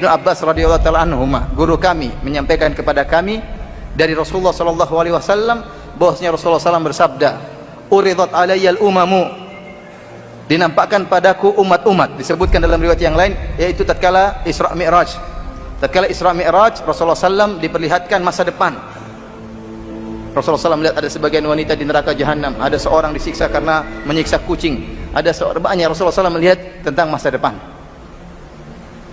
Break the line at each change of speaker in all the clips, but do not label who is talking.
Ibnu Abbas radhiyallahu taala anhuma, guru kami menyampaikan kepada kami dari Rasulullah sallallahu alaihi wasallam bahwasanya Rasulullah sallallahu bersabda, "Uridat alayyal umamu." Dinampakkan padaku umat-umat. Disebutkan dalam riwayat yang lain yaitu tatkala Isra Mi'raj. Tatkala Isra Mi'raj Rasulullah sallallahu diperlihatkan masa depan. Rasulullah sallallahu melihat ada sebagian wanita di neraka jahanam, ada seorang disiksa karena menyiksa kucing, ada seorang banyak. Rasulullah sallallahu melihat tentang masa depan.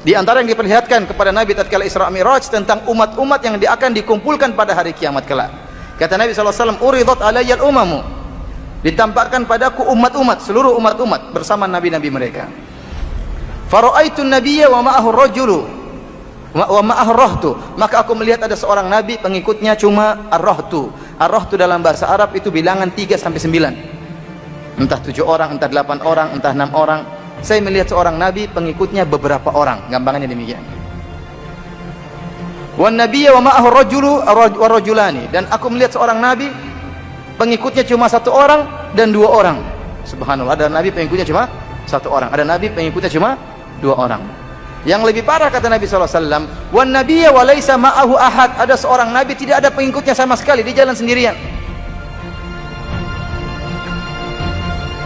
Di antara yang diperlihatkan kepada Nabi tatkala Isra Mi'raj tentang umat-umat yang akan dikumpulkan pada hari kiamat kelak. Kata Nabi sallallahu alaihi wasallam, "Uridat alayyal umamu." Ditampakkan padaku umat-umat, seluruh umat-umat bersama nabi-nabi mereka. Fara'aitun nabiyya wa ma'ahu rajulu wa ma'ahu rahtu. Maka aku melihat ada seorang nabi, pengikutnya cuma ar-rahtu. Ar-rahtu dalam bahasa Arab itu bilangan 3 sampai 9. Entah 7 orang, entah 8 orang, entah 6 orang. Saya melihat seorang nabi, pengikutnya beberapa orang, gampangannya demikian. Wan nabiyya wa ma'ahu rajulu wa rajulani, dan aku melihat seorang nabi, pengikutnya cuma 1 orang dan 2 orang. Subhanallah, ada nabi pengikutnya cuma 1 orang, ada nabi pengikutnya cuma 2 orang. Yang lebih parah kata Nabi SAW, wan nabiyya wa laisa ma'ahu ahad, ada seorang nabi tidak ada pengikutnya sama sekali, dia jalan sendirian.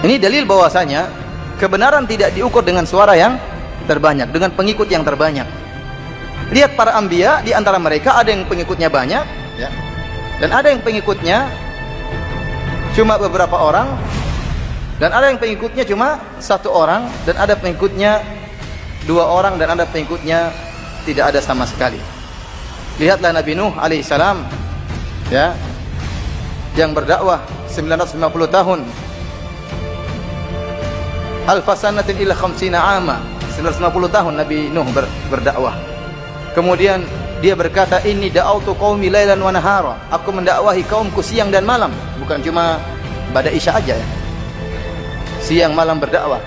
Ini dalil bahwasanya kebenaran tidak diukur dengan suara yang terbanyak, dengan pengikut yang terbanyak. Lihat para anbiya, di antara mereka ada yang pengikutnya banyak, ya, dan ada yang pengikutnya cuma beberapa orang, dan ada yang pengikutnya cuma 1 orang, dan ada pengikutnya 2 orang, dan ada pengikutnya tidak ada sama sekali. Lihatlah Nabi Nuh alaihissalam, ya, yang berdakwah 950 tahun. Alfasanatin ila khamsina ama, 950 tahun Nabi Nuh berdakwah. Kemudian dia berkata, "Inni da'autu qaumi lailan wa nahara." Aku mendakwahi kaumku siang dan malam, bukan cuma pada Isya aja, ya. Siang malam berdakwah.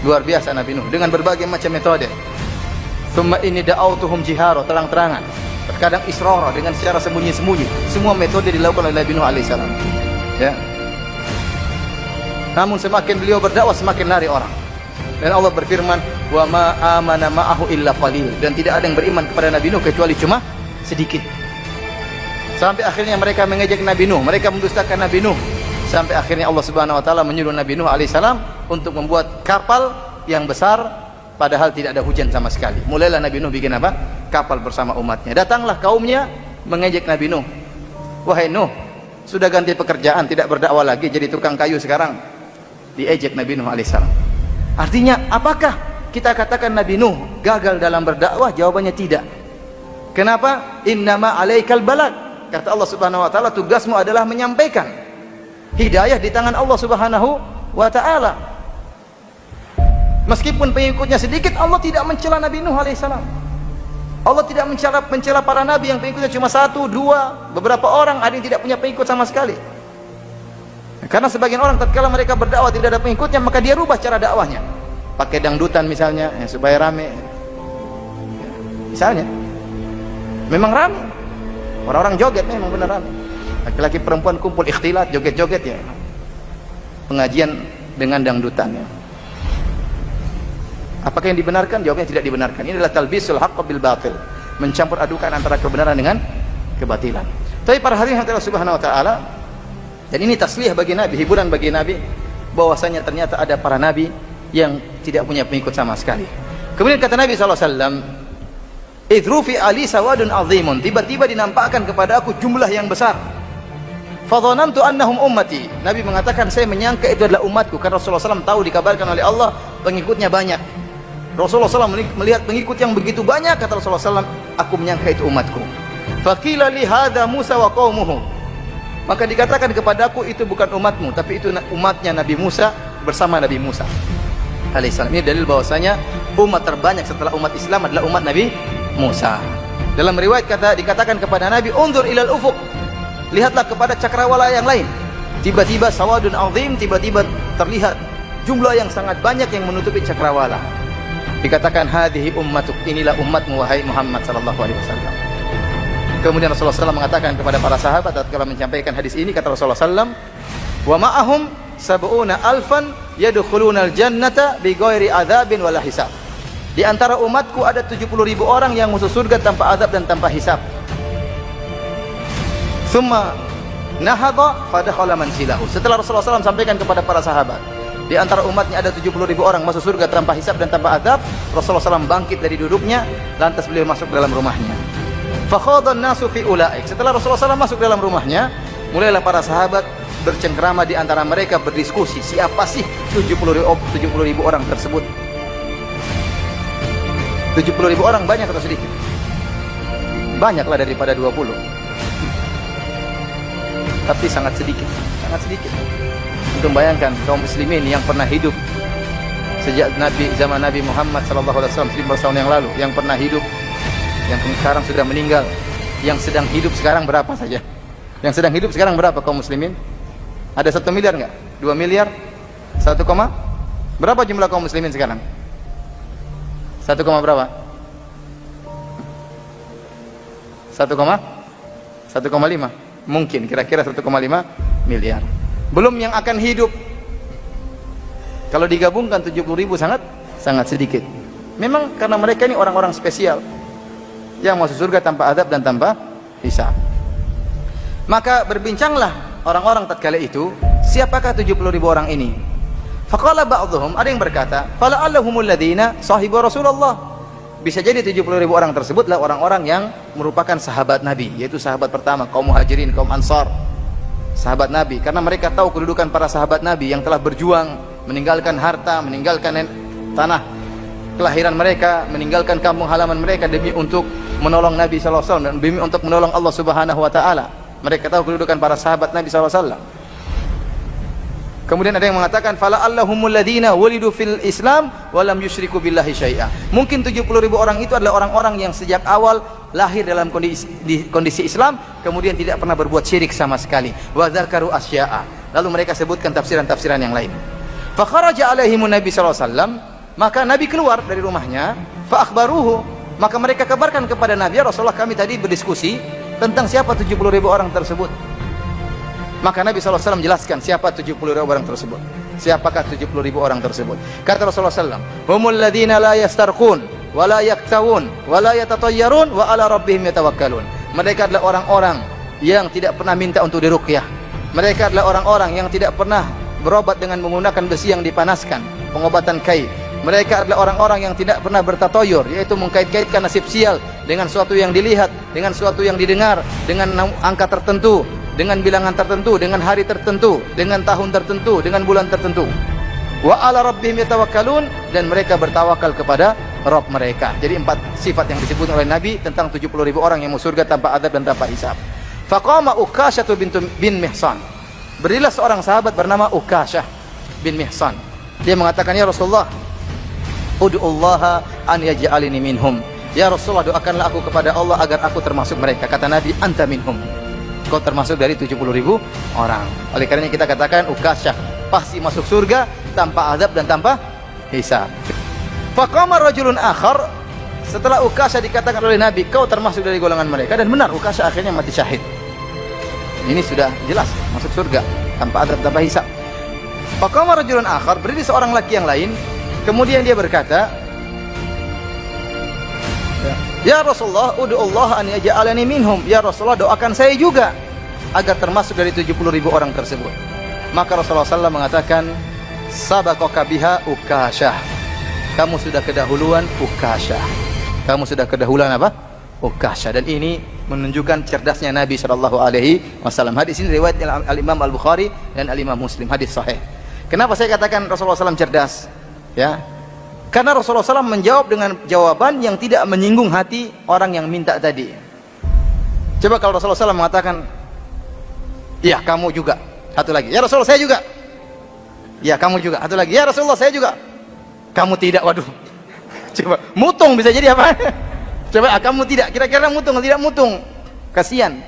Luar biasa Nabi Nuh dengan berbagai macam metode. Tsumma inni da'autuhum jihara, terang-terangan. Terkadang israra, dengan secara sembunyi-sembunyi. Semua metode dilakukan oleh Nabi Nuh alaihissalam. Ya. Namun semakin beliau berdakwah semakin lari orang. Dan Allah berfirman, "Wa ma amana ma'ahu illa qalil." Dan tidak ada yang beriman kepada Nabi Nuh kecuali cuma sedikit. Sampai akhirnya mereka mengejek Nabi Nuh, mereka mendustakan Nabi Nuh. Sampai akhirnya Allah Subhanahu wa taala menyuruh Nabi Nuh alaihissalam untuk membuat kapal yang besar padahal tidak ada hujan sama sekali. Mulailah Nabi Nuh bikin apa? Kapal bersama umatnya. Datanglah kaumnya mengejek Nabi Nuh. "Wahai Nuh, sudah ganti pekerjaan, tidak berdakwah lagi, jadi tukang kayu sekarang." Diejek Nabi Nuh alaihissalam. Artinya apakah kita katakan Nabi Nuh gagal dalam berdakwah? Jawabannya tidak. Kenapa? Innama alaikal balag. Kata Allah Subhanahu wa taala, tugasmu adalah menyampaikan. Hidayah di tangan Allah Subhanahu wa taala. Meskipun pengikutnya sedikit, Allah tidak mencela Nabi Nuh alaihissalam. Allah tidak mencela para nabi yang pengikutnya cuma 1, 2, beberapa orang, ada yang tidak punya pengikut sama sekali. Karena sebagian orang tatkala mereka berdakwah tidak ada pengikutnya, maka dia rubah cara dakwahnya. Pakai dangdutan misalnya, ya, supaya rame. Misalnya, memang rame. Orang-orang joget memang benar rame. Laki-laki perempuan kumpul ikhtilat, joget-joget, ya. Pengajian dengan dangdutan, ya. Apakah yang dibenarkan? Jawabnya tidak dibenarkan. Ini adalah talbisul haqq bil batil, mencampur adukan antara kebenaran dengan kebatilan. Tapi para hadirin Allah Subhanahu wa taala, dan ini tasliyah bagi Nabi, hiburan bagi Nabi, bahwasanya ternyata ada para nabi yang tidak punya pengikut sama sekali. Kemudian kata Nabi SAW, "Idrufi ali sawadun azimun." Tiba-tiba dinampakkan kepada aku jumlah yang besar. Fadhanantu annahum ummati. Nabi mengatakan, saya menyangka itu adalah umatku, karena Rasulullah SAW tahu, dikabarkan oleh Allah pengikutnya banyak. Rasulullah SAW melihat pengikut yang begitu banyak, kata Rasulullah SAW, aku menyangka itu umatku. Faqila li hadza Musa wa qaumuhu. Maka dikatakan kepadaku, itu bukan umatmu, tapi itu umatnya Nabi Musa bersama Nabi Musa alaihissalam. Ini dalil bahwasanya umat terbanyak setelah umat Islam adalah umat Nabi Musa. Dalam riwayat dikatakan kepada Nabi, "Unzur ilal ufuq." Lihatlah kepada cakrawala yang lain. Tiba-tiba sawadun azim, tiba-tiba terlihat jumlah yang sangat banyak yang menutupi cakrawala. Dikatakan, "Hadhihi ummatuk." Inilah umatmu wahai Muhammad sallallahu alaihi wasallam. Kemudian Rasulullah SAW mengatakan kepada para sahabat tatkala menyampaikan hadis ini, kata Rasulullah SAW, "Wa ma'ahum sab'una alfan yadkhulunal jannata bighairi adzabin wala hisab." Di antara umatku ada 70.000 orang yang masuk surga tanpa azab dan tanpa hisab. Summa nahadha fadakhala manzilahu. Setelah Rasulullah SAW sampaikan kepada para sahabat, di antara umatnya ada 70.000 orang masuk surga tanpa hisab dan tanpa azab, Rasulullah SAW bangkit dari duduknya, lantas beliau masuk dalam rumahnya. Fakhadhan nasu fi ulaik. Setelah Rasulullah SAW masuk dalam rumahnya, mulailah para sahabat bercengkrama di antara mereka, berdiskusi, siapa sih 70.000 orang tersebut? 70.000 orang banyak atau sedikit? Banyaklah daripada 20. Tapi sangat sedikit, sangat sedikit. Untuk bayangkan kaum muslimin yang pernah hidup sejak zaman Nabi Muhammad SAW 1000 tahun yang lalu, yang pernah hidup, yang sekarang sudah meninggal, yang sedang hidup sekarang berapa saja? Yang sedang hidup sekarang berapa kaum muslimin? Ada 1 miliar enggak? 2 miliar? 1, berapa jumlah kaum muslimin sekarang? 1, berapa? 1,5 mungkin, kira-kira 1,5 miliar. Belum yang akan hidup. Kalau digabungkan 70.000 sangat sedikit. Memang karena mereka ini orang-orang spesial yang masuk surga tanpa azab dan tanpa hisab. Maka berbincanglah orang-orang tatkala itu, siapakah 70.000 orang ini? Faqala ba'dhum, ada yang berkata, fala'allahumul ladzina sahibu Rasulullah. Bisa jadi 70.000 orang tersebutlah orang-orang yang merupakan sahabat Nabi, yaitu sahabat pertama, kaum Muhajirin, kaum Ansar. Sahabat Nabi, karena mereka tahu kedudukan para sahabat Nabi yang telah berjuang, meninggalkan harta, meninggalkan tanah kelahiran mereka, meninggalkan kampung halaman mereka demi untuk menolong Nabi SAW dan demi untuk menolong Allah Subhanahu wa taala. Mereka tahu kedudukan para sahabat Nabi SAW. Kemudian ada yang mengatakan fala'allahumul ladzina wulidu fil Islam wa lam yusyriku billahi syai'a. Mungkin 70.000 orang itu adalah orang-orang yang sejak awal lahir dalam kondisi Islam, kemudian tidak pernah berbuat syirik sama sekali. Wa dzakaru asya'a. Lalu mereka sebutkan tafsiran-tafsiran yang lain. Fa kharaja alaihimun nabi sallallahu alaihi wasallam, maka Nabi keluar dari rumahnya, fa akhbaruhu, maka mereka kabarkan kepada Nabi, ya Rasulullah, kami tadi berdiskusi tentang siapa 70.000 orang tersebut. Maka Nabi SAW menjelaskan siapa 70.000 orang tersebut. Siapakah 70.000 orang tersebut? Kata Rasulullah SAW, humul ladzina la yastarqun wa la yaktawun wa la yatatayyarun wa ala rabbihim yatawakkalun. Mereka adalah orang-orang yang tidak pernah minta untuk diruqyah. Mereka adalah orang-orang yang tidak pernah berobat dengan menggunakan besi yang dipanaskan, pengobatan kai. Mereka adalah orang-orang yang tidak pernah bertatoyur, yaitu mengkait-kaitkan nasib sial dengan suatu yang dilihat, dengan suatu yang didengar, dengan angka tertentu, dengan bilangan tertentu, dengan hari tertentu, dengan tahun tertentu, dengan bulan tertentu. Wa ala rabbihim yatawakkalun, dan mereka bertawakal kepada Rabb mereka. Jadi 4 sifat yang disebut oleh Nabi tentang 70.000 orang yang masuk surga tanpa adab dan tanpa hisab. Faqama Uqasyah bin Mihsan. Berdirilah seorang sahabat bernama Uqasyah bin Mihsan. Dia mengatakan, ya Rasulullah, ud'ullaha an yaj'alini minhum. Ya Rasulullah, doakanlah aku kepada Allah agar aku termasuk mereka. Kata Nabi, anta minhum, kau termasuk dari 70.000 orang. Oleh karenanya kita katakan Uqasyah pasti masuk surga tanpa azab dan tanpa hisab. Faqama rajulun akhar, setelah Uqasyah dikatakan oleh Nabi kau termasuk dari golongan mereka, dan benar Uqasyah akhirnya mati syahid. Ini sudah jelas masuk surga tanpa azab tanpa hisab. Faqama rajulun akhar, berdiri seorang laki yang lain, kemudian dia berkata, ya Rasulullah, ud'ullah an yaj'alani minhum. Ya Rasulullah, doakan saya juga agar termasuk dari 70.000 orang tersebut. Maka Rasulullah SAW mengatakan, sabaqaka biha Uqasyah. Kamu sudah kedahuluan Uqasyah. Kamu sudah kedahuluan apa? Uqasyah. Dan ini menunjukkan cerdasnya Nabi SAW. Hadis ini riwayat Al-Imam Al-Bukhari dan Al-Imam Muslim, hadis sahih. Kenapa saya katakan Rasulullah SAW cerdas? Ya, karena Rasulullah SAW menjawab dengan jawaban yang tidak menyinggung hati orang yang minta tadi. Coba kalau Rasulullah SAW mengatakan, ya kamu juga. Satu lagi, ya Rasulullah saya juga. Ya kamu juga. Satu lagi, ya Rasulullah saya juga. Kamu tidak, waduh. Coba, mutung bisa jadi apa? Coba, kamu tidak. Kira-kira mutung atau tidak mutung? Kasihan.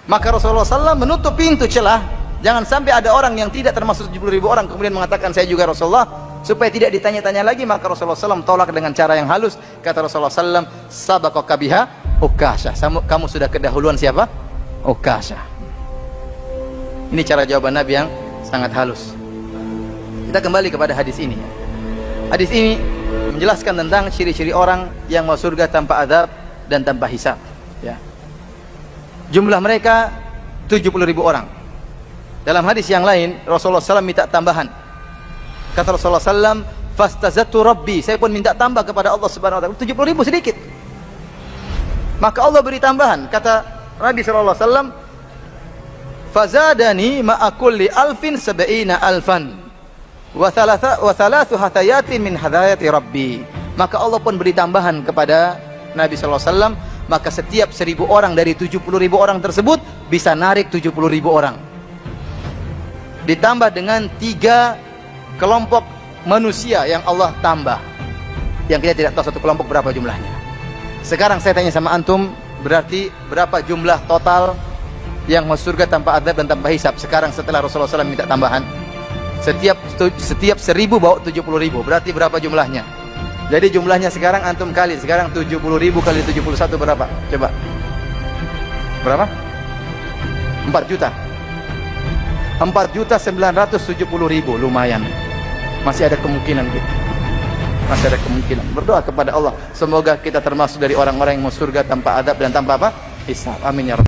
Maka Rasulullah SAW menutup pintu celah. Jangan sampai ada orang yang tidak termasuk 70.000 orang kemudian mengatakan saya juga Rasulullah, supaya tidak ditanya-tanya lagi. Maka Rasulullah SAW tolak dengan cara yang halus. Kata Rasulullah SAW, sabaqaka biha Uqasyah. Kamu sudah kedahuluan siapa? Uqasyah. Ini cara jawaban Nabi yang sangat halus. Kita kembali kepada hadis ini. Hadis ini menjelaskan tentang ciri-ciri orang yang mau surga tanpa azab dan tanpa hisab, ya. Jumlah mereka 70.000 orang. Dalam hadis yang lain Rasulullah SAW minta tambahan. Kata Rasulullah SAW, fastazattu rabbi, saya pun minta tambah kepada Allah Subhanahu wa taala. 70.000 sedikit. Maka Allah beri tambahan. Kata Nabi sallallahu alaihi wasallam, fazadani ma'a kulli alfin sab'ina alfan wa thalathu hatayatin min hadayati rabbi. Maka Allah pun beri tambahan kepada Nabi sallallahu alaihi wasallam, maka setiap 1.000 orang dari 70.000 orang tersebut bisa narik 70.000 orang. Ditambah dengan 3 kelompok manusia yang Allah tambah, yang kita tidak tahu satu kelompok berapa jumlahnya. Sekarang saya tanya sama antum, berarti berapa jumlah total yang masuk surga tanpa azab dan tanpa hisab sekarang setelah Rasulullah SAW minta tambahan? Setiap 1.000 bawa 70.000, berarti berapa jumlahnya? Jadi jumlahnya sekarang antum kali, sekarang 70.000 kali 71 berapa? Coba. Berapa? 4 juta. 4.970.000, lumayan. Masih ada kemungkinan gitu. Masih ada kemungkinan. Berdoa kepada Allah, semoga kita termasuk dari orang-orang yang mau surga tanpa adab dan tanpa apa? Hisab. Amin ya rabbal